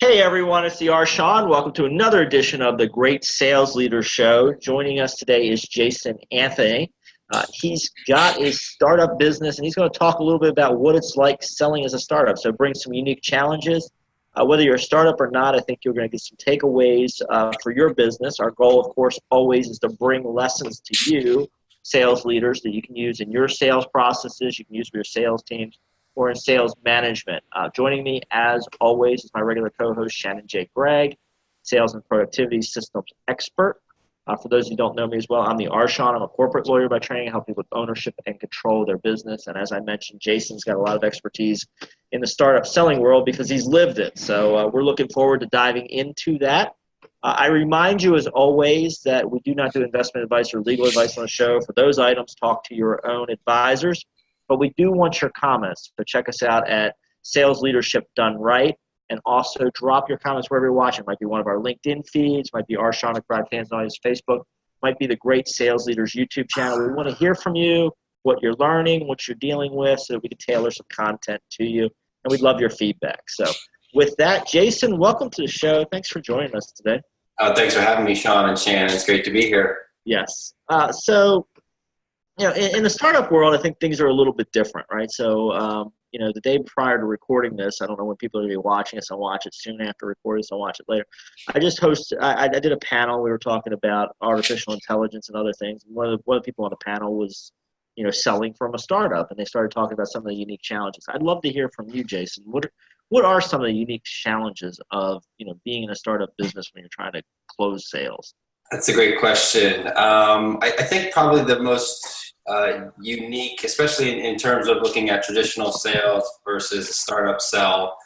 Hey everyone, it's the Shawn. Welcome to another edition of the Great Sales Leader Show. Joining us today is Jason Anthony. He's got his startup business, and he's going to talk a little bit about what it's like selling as a startup. So it brings some unique challenges. Whether you're a startup or not, I think you're going to get some takeaways for your business. Our goal, of course, always is to bring lessons to you, sales leaders, that you can use in your sales processes, you can use for your sales teams, or in sales management. Joining me, as always, is my regular co-host, Shannon J. Gregg, sales and productivity systems expert. For those who don't know me as well, I'm the Shawn. I'm a corporate lawyer by training, helping people with ownership and control of their business. And as I mentioned, Jason's got a lot of expertise in the startup selling world because he's lived it. So we're looking forward to diving into that. I remind you, as always, that we do not do investment advice or legal advice on the show. For those items, talk to your own advisors. But we do want your comments. So check us out at Sales Leadership Done Right. And also drop your comments wherever you're watching. It might be one of our LinkedIn feeds, might be our Shawn McBride Fans Audience Facebook, might be the Great Sales Leaders YouTube channel. We want to hear from you, what you're learning, what you're dealing with, so that we can tailor some content to you. And we'd love your feedback. So with that, Jason, welcome to the show. Thanks for joining us today. Thanks for having me, Shawn and Shannon. It's great to be here. Yes. In the startup world, I think things are a little bit different, right? So, the day prior to recording this, I don't know when people are going to be watching this. I'll watch it soon after recording, so I'll watch it later. I did a panel. We were talking about artificial intelligence and other things. One of the people on the panel was, selling from a startup, and they started talking about some of the unique challenges. I'd love to hear from you, Jason. What are some of the unique challenges of, being in a startup business when you're trying to close sales? That's a great question. I think probably the most unique, especially in terms of looking at traditional sales versus a startup sell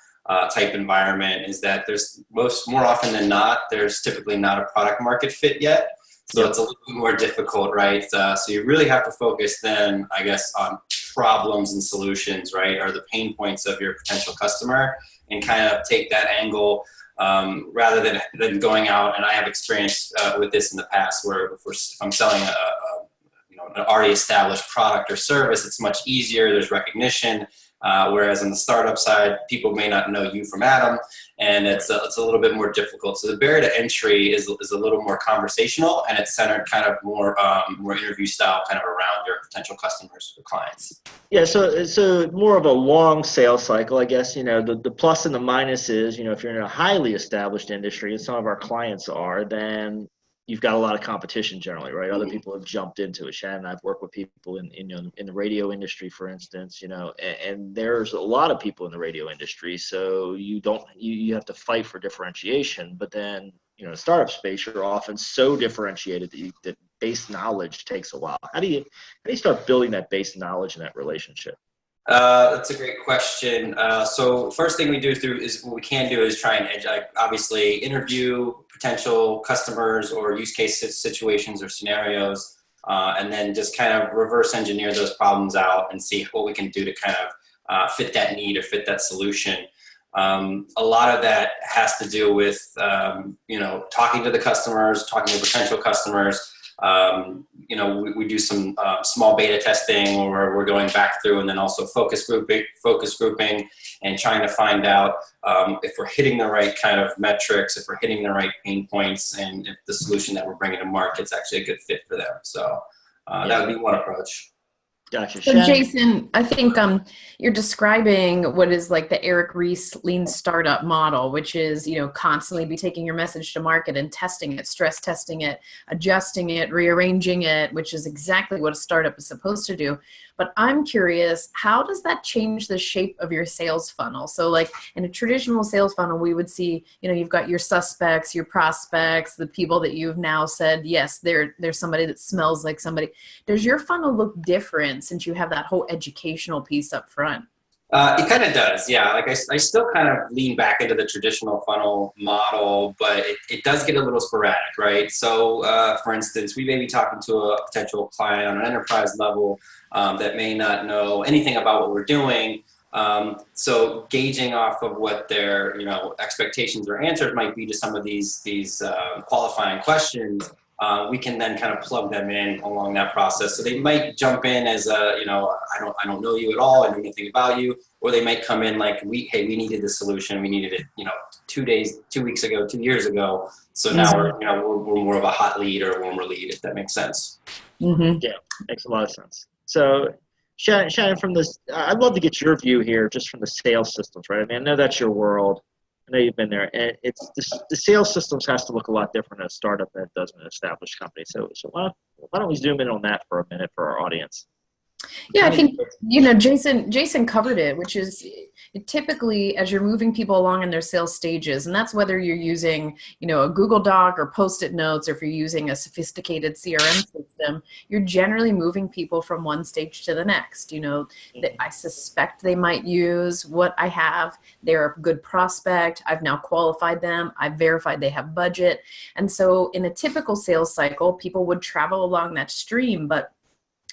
type environment, is that there's more often than not, there's typically not a product market fit yet. So It's a little bit more difficult, right? So you really have to focus then, I guess, on problems and solutions, right? Or the pain points of your potential customer, and kind of take that angle rather than going out. And I have experience with this in the past, where if I'm selling an already established product or service, it's much easier. There's recognition. Whereas on the startup side, people may not know you from Adam, and it's a little bit more difficult. So the barrier to entry is a little more conversational, and it's centered kind of more interview style, kind of around your potential customers or clients. Yeah, so more of a long sales cycle, I guess. The plus and the minus is, if you're in a highly established industry, and some of our clients are, then you've got a lot of competition generally, right? Other people have jumped into it. Shannon and I've worked with people in the radio industry, for instance, and there's a lot of people in the radio industry. So you have to fight for differentiation. But then, startup space, you're often so differentiated that base knowledge takes a while. How do you start building that base knowledge in that relationship? That's a great question. So first thing we do is try and obviously interview potential customers or use case situations or scenarios, and then just kind of reverse engineer those problems out and see what we can do to kind of fit that need or fit that solution. A lot of that has to do with talking to the customers, talking to potential customers. We do some small beta testing, or we're going back through, and then also focus grouping and trying to find out if we're hitting the right kind of metrics, if we're hitting the right pain points, and if the solution that we're bringing to market is actually a good fit for them. So that would be one approach. Gotcha. So Jason, I think you're describing what is like the Eric Ries lean startup model, which is, constantly be taking your message to market and testing it, stress testing it, adjusting it, rearranging it, which is exactly what a startup is supposed to do. But I'm curious, how does that change the shape of your sales funnel? So like in a traditional sales funnel, we would see, you've got your suspects, your prospects, the people that you've now said, yes, there's somebody that smells like somebody. Does your funnel look different since you have that whole educational piece up front? It kind of does, yeah. Like I still kind of lean back into the traditional funnel model, but it does get a little sporadic, right? So, for instance, we may be talking to a potential client on an enterprise level that may not know anything about what we're doing. So gauging off of what their expectations or answers might be to some of these qualifying questions, we can then kind of plug them in along that process. So they might jump in as a, I don't know you at all. I know nothing about you. Or they might come in like, hey, we needed this solution. We needed it, 2 weeks ago, 2 years ago. So now we're more of a hot lead or a warmer lead, if that makes sense. Mm-hmm. Yeah, makes a lot of sense. So Shannon, from this, I'd love to get your view here, just from the sales systems, right? I mean, I know that's your world. I know you've been there, and the sales systems has to look a lot different in a startup than it does in an established company. So why don't we zoom in on that for a minute for our audience? Yeah, I think, Jason covered it, which is typically as you're moving people along in their sales stages, and that's whether you're using, a Google Doc or Post-it notes, or if you're using a sophisticated CRM system, you're generally moving people from one stage to the next. That I suspect they might use what I have. They're a good prospect. I've now qualified them. I've verified they have budget. And so in a typical sales cycle, people would travel along that stream, but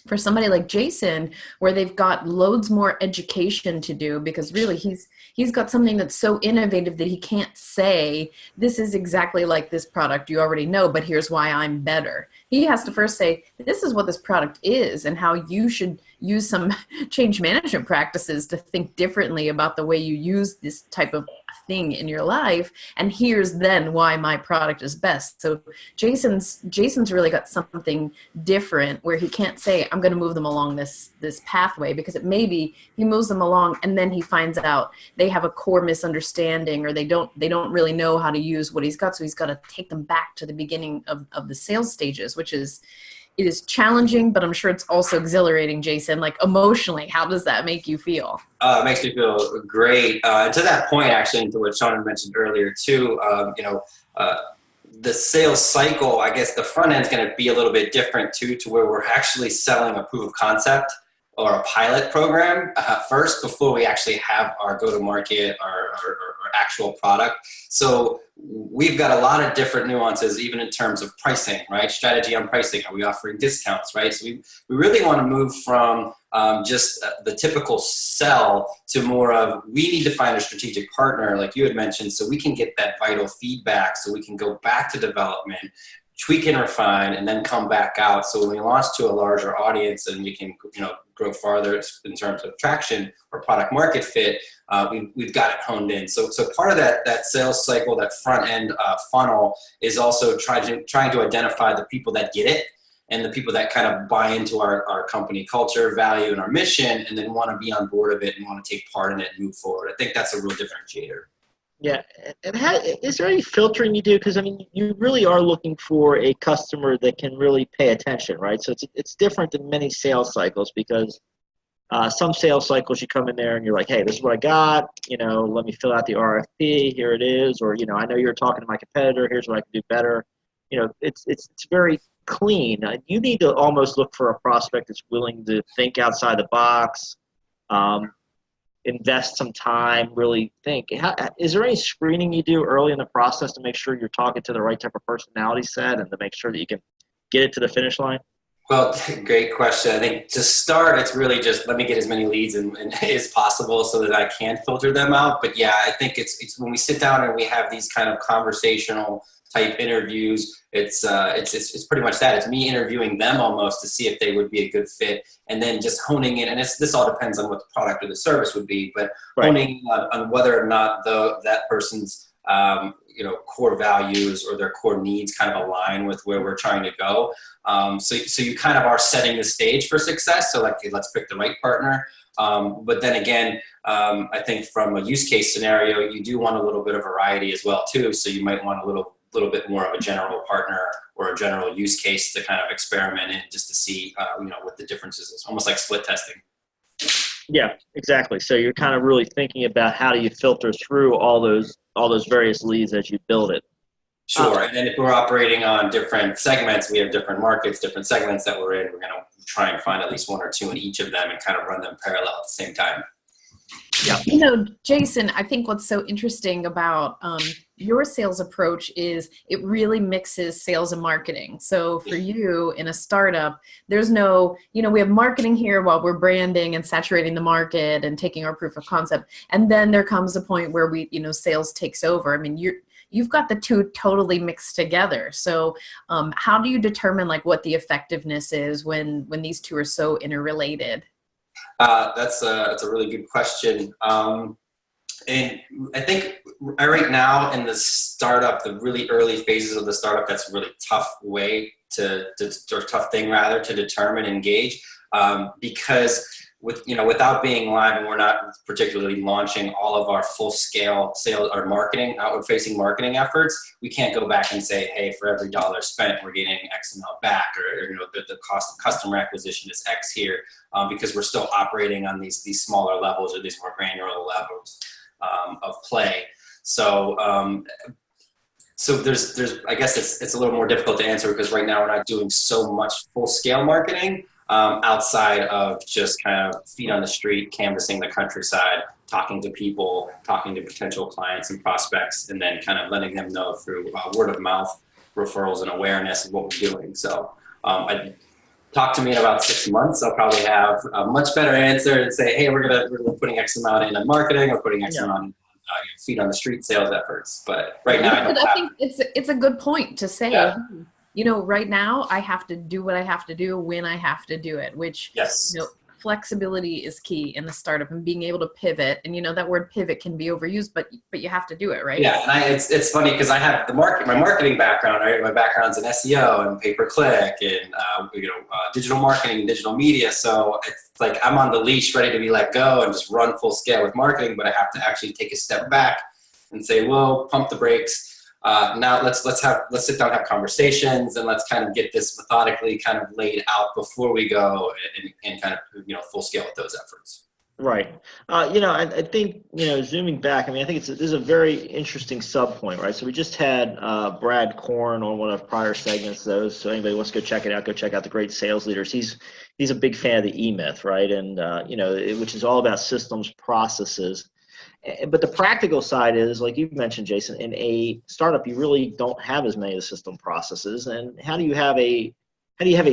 for somebody like Jason, where they've got loads more education to do, because really he's got something that's so innovative that he can't say, this is exactly like this product you already know, but here's why I'm better. He has to first say, this is what this product is and how you should use some change management practices to think differently about the way you use this type of thing in your life. And here's then why my product is best. So Jason's really got something different where he can't say, I'm going to move them along this pathway, because it may be he moves them along and then he finds out they have a core misunderstanding, or they don't really know how to use what he's got. So he's got to take them back to the beginning of the sales stages, which is, it is challenging, but I'm sure it's also exhilarating. Jason, like emotionally, how does that make you feel? It makes me feel great. To that point, actually, to what Shawn mentioned earlier too, the sales cycle, I guess the front end is going to be a little bit different too, to where we're actually selling a proof of concept or a pilot program first before we actually have our go-to-market, our actual product. So we've got a lot of different nuances, even in terms of pricing, right? Strategy on pricing. Are we offering discounts, right? So we really want to move from just the typical sell to more of, we need to find a strategic partner, like you had mentioned, so we can get that vital feedback, so we can go back to development, tweak and refine, and then come back out. So when we launch to a larger audience and we can, grow farther in terms of traction or product market fit, we've got it honed in. So part of that sales cycle, that front end funnel, is also trying to identify the people that get it and the people that kind of buy into our company culture, value, and our mission, and then want to be on board of it and want to take part in it and move forward. I think that's a real differentiator. Yeah, and is there any filtering you do? Because you really are looking for a customer that can really pay attention, right? So it's different than many sales cycles, because some sales cycles you come in there and you're like, hey, this is what I got. Let me fill out the RFP. Here it is. Or I know you're talking to my competitor. Here's what I can do better. It's very clean. You need to almost look for a prospect that's willing to think outside the box. Invest some time, really think. Is there any screening you do early in the process to make sure you're talking to the right type of personality set and to make sure that you can get it to the finish line? Well, great question. I think to start, it's really just let me get as many leads as possible so that I can filter them out. But yeah, I think it's when we sit down and we have these kind of conversational type interviews, it's pretty much that. It's me interviewing them almost to see if they would be a good fit, and then just honing in. And this all depends on what the product or the service would be, but right. Honing on whether or not that person's core values or their core needs kind of align with where we're trying to go. So you kind of are setting the stage for success. So let's pick the right partner. But then again, I think from a use case scenario, you do want a little bit of variety as well too. So you might want a little bit more of a general partner or a general use case to kind of experiment in, just to see what the differences is. Almost like split testing. Yeah, exactly. So you're kind of really thinking about how do you filter through all those various leads as you build it. Sure. And then if we're operating on different segments, we have different markets, different segments that we're in. We're going to try and find at least one or two in each of them and kind of run them parallel at the same time. Yeah. Jason, I think what's so interesting about your sales approach is it really mixes sales and marketing. So for you in a startup, there's no, we have marketing here while we're branding and saturating the market and taking our proof of concept. And then there comes a point where sales takes over. you've got the two totally mixed together. So how do you determine like what the effectiveness is when these two are so interrelated? That's a really good question. And I think right now in the startup, the really early phases of the startup, that's a really tough way or tough thing rather to determine and gauge, because without being live, and we're not particularly launching all of our full scale sales or marketing, outward facing marketing efforts, we can't go back and say, hey, for every dollar spent, we're getting X amount back, or the cost of customer acquisition is X here, because we're still operating on these smaller levels or these more granular levels of play. So there's I guess it's a little more difficult to answer because right now we're not doing so much full scale marketing outside of just kind of feet on the street, canvassing the countryside, talking to people, talking to potential clients and prospects, and then kind of letting them know through word of mouth referrals and awareness of what we're doing. So talk to me in about 6 months. I'll probably have a much better answer and say, hey, we're putting X amount in on marketing, or putting X amount in feet on the street sales efforts. But right now, I think it's a good point to say, right now I have to do what I have to do when I have to do it, which, flexibility is key in the startup, and being able to pivot. And that word pivot can be overused, but you have to do it, right? Yeah, and it's funny because I have my marketing background, right? My background's in SEO and pay-per-click and digital marketing, digital media. So it's like I'm on the leash, ready to be let go and just run full scale with marketing. But I have to actually take a step back and say, well, pump the brakes. Now let's sit down, have conversations, and let's kind of get this methodically kind of laid out before we go and kind of full scale with those efforts. Right. I think zooming back, I think this is a very interesting sub point, right? So we just had Brad Korn on one of our prior segments. So anybody wants to go check it out, go check out the Great Sales Leaders. He's a big fan of the E-Myth, right? And which is all about systems, processes. But the practical side is, like you mentioned, Jason, in a startup, you really don't have as many of the system processes. And how do you have a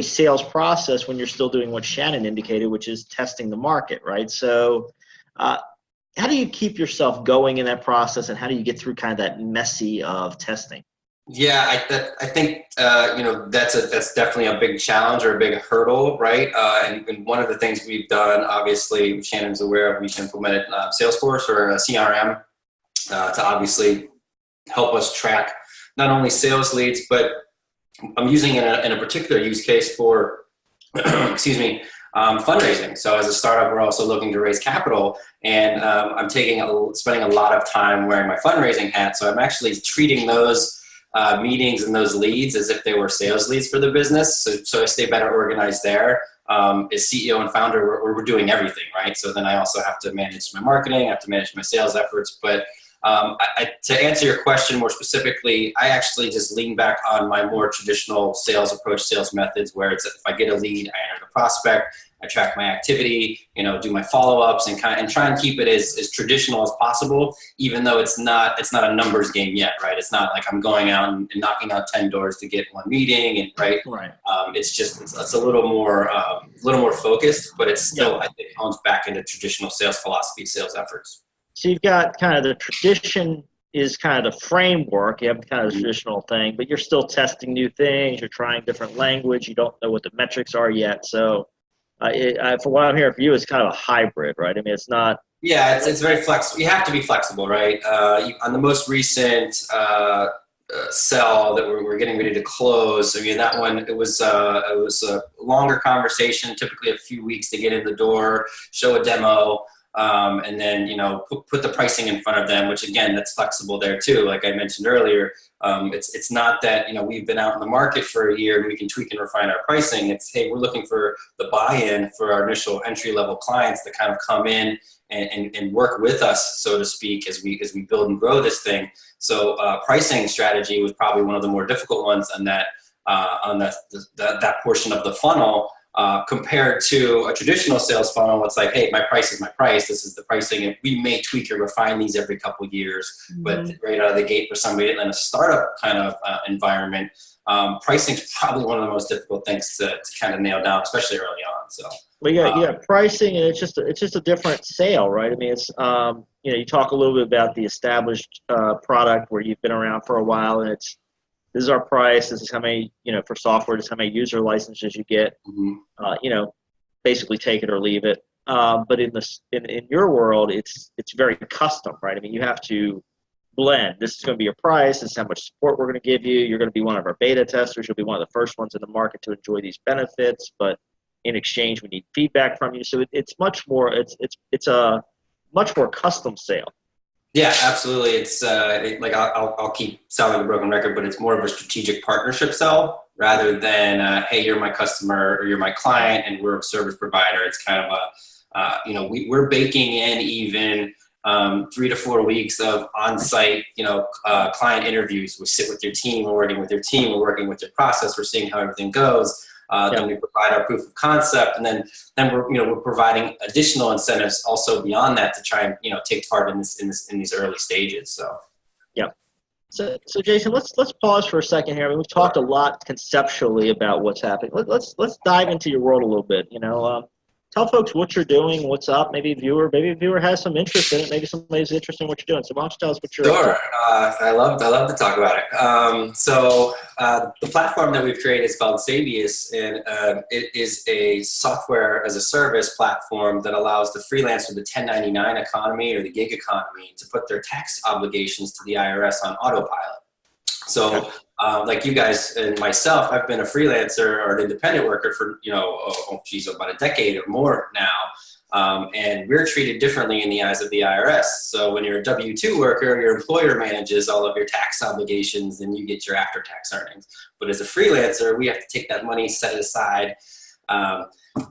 sales process when you're still doing what Shannon indicated, which is testing the market, right? So how do you keep yourself going in that process, and how do you get through kind of that messy of testing? Yeah, I think that's definitely a big challenge or a big hurdle, right? And one of the things we've done, obviously, Shannon's aware of, we've implemented Salesforce or a CRM to obviously help us track not only sales leads, but I'm using in a particular use case for, fundraising. So as a startup, we're also looking to raise capital, and I'm spending a lot of time wearing my fundraising hat. So I'm actually treating those meetings and those leads as if they were sales leads for the business. So I stay better organized there. As CEO and founder, we're doing everything, right? So then I also have to manage my marketing, I have to manage my sales efforts. But to answer your question more specifically, I actually just lean back on my more traditional sales approach, sales methods, where it's if I get a lead, I enter the prospect, I track my activity, do my follow-ups, and try and keep it as traditional as possible, even though it's not a numbers game yet, right? It's not like I'm going out and knocking out 10 doors to get one meeting, and right. It's a little more focused, but it's still I think comes back into traditional sales philosophy, sales efforts. So you've got kind of the tradition is kind of the framework. You have kind of the traditional thing, but you're still testing new things. You're trying different language. You don't know what the metrics are yet. So for what I'm hearing from you, it's kind of a hybrid, right? It's not. Yeah, it's very flexible. You have to be flexible, right? On the most recent sell that we're getting ready to close, that one, it was a longer conversation, typically a few weeks to get in the door, show a demo, and then put the pricing in front of them, which again, that's flexible there too. Like I mentioned earlier, it's not that we've been out in the market for a year and we can tweak and refine our pricing. It's, hey, we're looking for the buy-in for our initial entry level clients to kind of come in and work with us, so to speak, as we build and grow this thing. So pricing strategy was probably one of the more difficult ones on that portion of the funnel. compared to a traditional sales funnel. It's like, hey, my price is my price. This is the pricing, and we may tweak or refine these every couple of years. But right out of the gate for somebody in a startup kind of environment, pricing is probably one of the most difficult things to kind of nail down, especially early on. So, well, yeah, pricing, and it's just a different sale, right? I mean, it's you talk a little bit about the established product where you've been around for a while, and this is our price. This is how many, for software, this is how many user licenses you get. Basically take it or leave it. But in your world, it's very custom, right? I mean, you have to blend. This is going to be your price. This is how much support we're going to give you. You're going to be one of our beta testers. You'll be one of the first ones in the market to enjoy these benefits. But in exchange, we need feedback from you. So it's much more. It's a much more custom sale. Yeah, absolutely. It's like I'll keep sounding a broken record, but it's more of a strategic partnership sell rather than hey, you're my customer or you're my client and we're a service provider. It's kind of we're baking in even 3 to 4 weeks of on-site, client interviews. We sit with your team, we're working with your team, we're working with your process, we're seeing how everything goes. Then we provide our proof of concept, and then we're providing additional incentives also beyond that to try and take part in these early stages. So, yeah. So Jason, let's pause for a second here. I mean, we've talked a lot conceptually about what's happening. Let's dive into your world a little bit. Tell folks what you're doing, what's up. Maybe a viewer has some interest in it. Maybe somebody's interested in what you're doing. So why don't you tell us what you're Sure. up to? I love to talk about it. So the platform that we've created is called Sabius, and it is a software as a service platform that allows the freelancer, the 1099 economy or the gig economy, to put their tax obligations to the IRS on autopilot. So like you guys and myself, I've been a freelancer or an independent worker for, about a decade or more now. And we're treated differently in the eyes of the IRS. So when you're a W-2 worker, your employer manages all of your tax obligations and you get your after-tax earnings. But as a freelancer, we have to take that money, set it aside,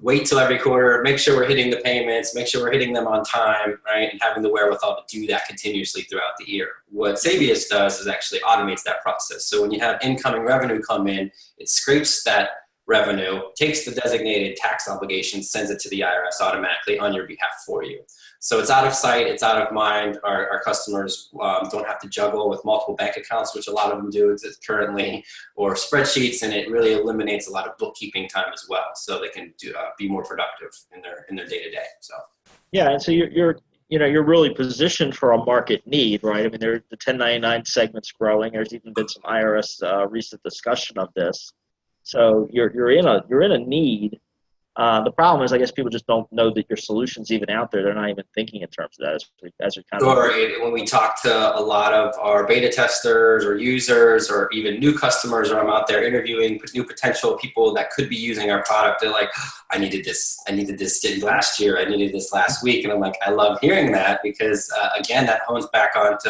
wait till every quarter, make sure we're hitting the payments, make sure we're hitting them on time, right? And having the wherewithal to do that continuously throughout the year. What Sabius does is actually automates that process. So when you have incoming revenue come in, it scrapes that revenue, takes the designated tax obligation, sends it to the IRS automatically on your behalf for you. So it's out of sight, it's out of mind. Our customers don't have to juggle with multiple bank accounts, which a lot of them do currently, or spreadsheets, and it really eliminates a lot of bookkeeping time as well, so they can be more productive in their day-to-day. So yeah, and so you're really positioned for a market need, right? I mean, the 1099 segment's growing. There's even been some IRS recent discussion of this. So you're in a need. The problem is, I guess people just don't know that your solution's even out there. They're not even thinking in terms of that as we kind of. Sure. When we talk to a lot of our beta testers or users or even new customers, or I'm out there interviewing new potential people that could be using our product, they're like, I needed this last year. I needed this last week. And I'm like, I love hearing that because, again, that hones back onto,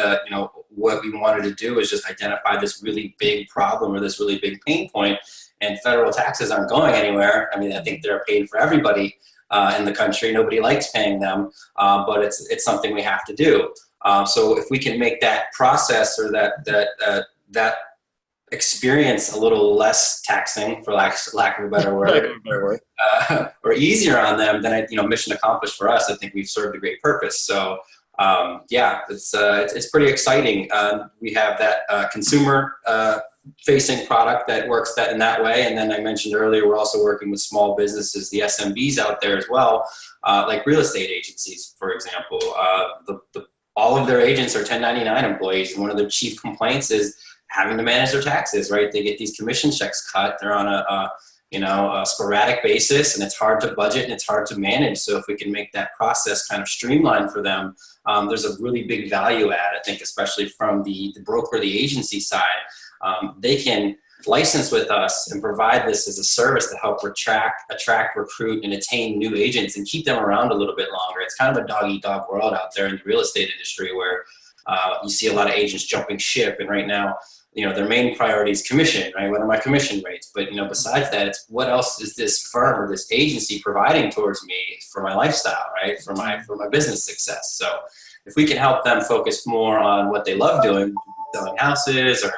what we wanted to do is just identify this really big problem or this really big pain point. And federal taxes aren't going anywhere. I mean, I think they're paid for everybody in the country. Nobody likes paying them, but it's something we have to do. So if we can make that process or that experience a little less taxing, for lack of a better word, or easier on them, then mission accomplished for us. I think we've served a great purpose. So it's pretty exciting. We have that consumer facing product that works in that way. And then I mentioned earlier, we're also working with small businesses, the SMBs out there as well, like real estate agencies, for example. All of their agents are 1099 employees. And one of their chief complaints is having to manage their taxes, right? They get these commission checks cut. They're on a sporadic basis, and it's hard to budget and it's hard to manage. So if we can make that process kind of streamlined for them, there's a really big value add, I think, especially from the broker, the agency side. They can license with us and provide this as a service to help attract, recruit, and attain new agents and keep them around a little bit longer. It's kind of a dog-eat-dog world out there in the real estate industry where you see a lot of agents jumping ship, and right now, their main priority is commission, right? What are my commission rates? But, besides that, it's what else is this firm or this agency providing towards me for my lifestyle, right? For my business success. So if we can help them focus more on what they love doing, selling houses, or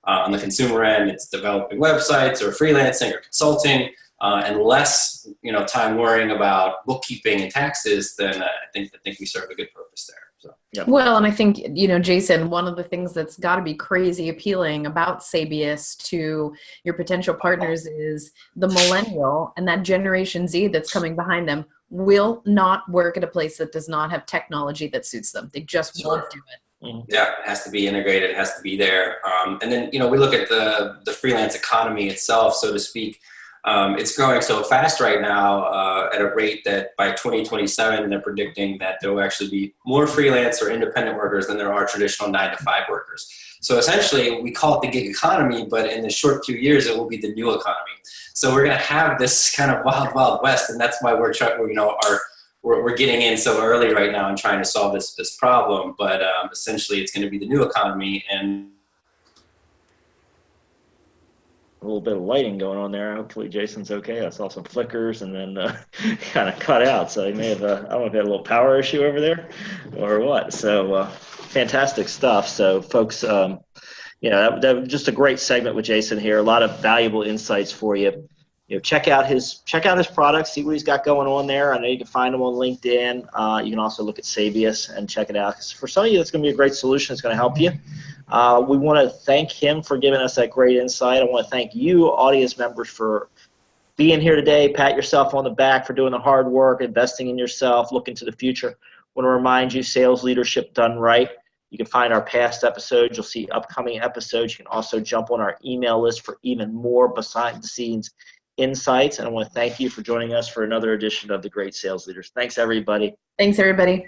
on the consumer end, it's developing websites or freelancing or consulting, and less, time worrying about bookkeeping and taxes, then I think we serve a good purpose there. So. Yep. Well, and I think, Jason, one of the things that's got to be crazy appealing about Sabius to your potential partners is the millennial and that Generation Z that's coming behind them will not work at a place that does not have technology that suits them. They just won't do it. Mm-hmm. Yeah, it has to be integrated. It has to be there. And then, we look at the freelance economy itself, so to speak. It's growing so fast right now at a rate that by 2027, they're predicting that there will actually be more freelance or independent workers than there are traditional 9-to-5 workers. So essentially, we call it the gig economy, but in the short few years, it will be the new economy. So we're going to have this kind of wild, wild west, and that's why we're getting in so early right now and trying to solve this problem. But essentially, it's going to be the new economy. And a little bit of lighting going on there. Hopefully Jason's okay. I saw some flickers and then kind of cut out. So he may have, I don't know if he had a little power issue over there or what. So fantastic stuff. So folks, that was just a great segment with Jason here. A lot of valuable insights for you. Check out his products, see what he's got going on there. I know you can find him on LinkedIn. You can also look at Sabius and check it out. 'Cause for some of you, that's going to be a great solution. It's going to help you. We want to thank him for giving us that great insight. I want to thank you, audience members, for being here today. Pat yourself on the back for doing the hard work, investing in yourself, looking to the future. I want to remind you, sales leadership done right. You can find our past episodes. You'll see upcoming episodes. You can also jump on our email list for even more behind-the-scenes insights. And I want to thank you for joining us for another edition of The Great Sales Leaders. Thanks, everybody. Thanks, everybody.